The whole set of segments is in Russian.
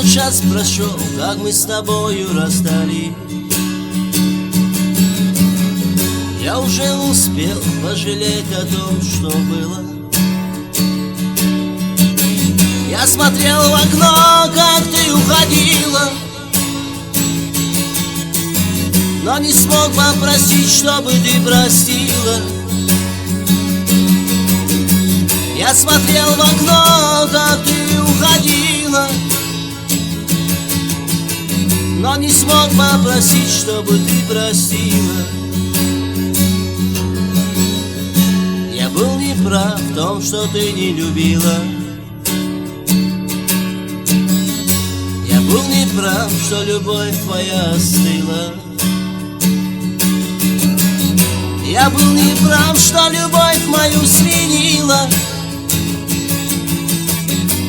Ровно час прошел, как мы с тобою расстались. Я уже успел пожалеть о том, что было. Я смотрел в окно, как ты уходила, но не смог попросить, чтобы ты простила. Я смотрел в окно, как ты уходила, но не смог попросить, чтобы ты простила. Я был неправ в том, что ты не любила. Я был неправ, что любовь твоя остыла. Я был неправ, что любовь мою сменила.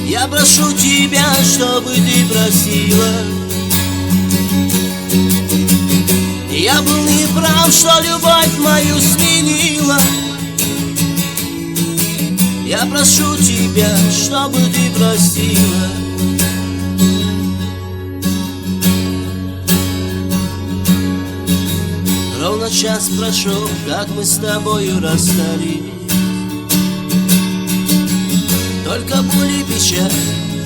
Я прошу тебя, чтобы ты простила. Я был неправ, что любовь мою сменила. Я прошу тебя, чтобы ты простила. Ровно час прошел, как мы с тобою расстались. Только боль и печаль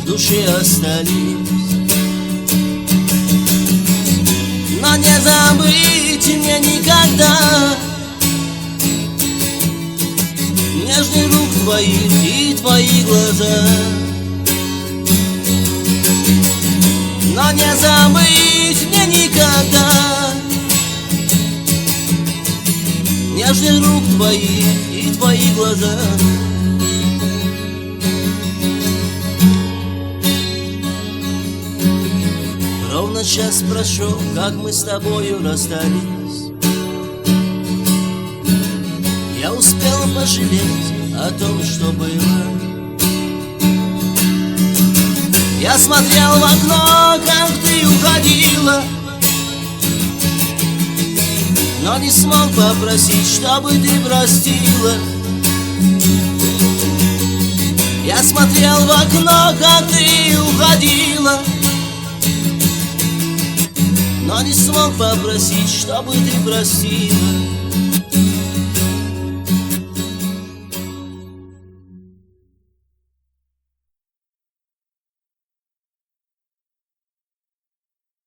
в душе остались. Но не забыть мне никогда нежный рук твоих и твои глаза. Но не забыть мне никогда нежный рук твоих и твои глаза. Ровно час прошел, как мы с тобою расстались. Я успел пожалеть о том, что было. Я смотрел в окно, как ты уходила, но не смог попросить, чтобы ты простила. Я смотрел в окно, как ты уходила, но не смог попросить, чтобы ты простила.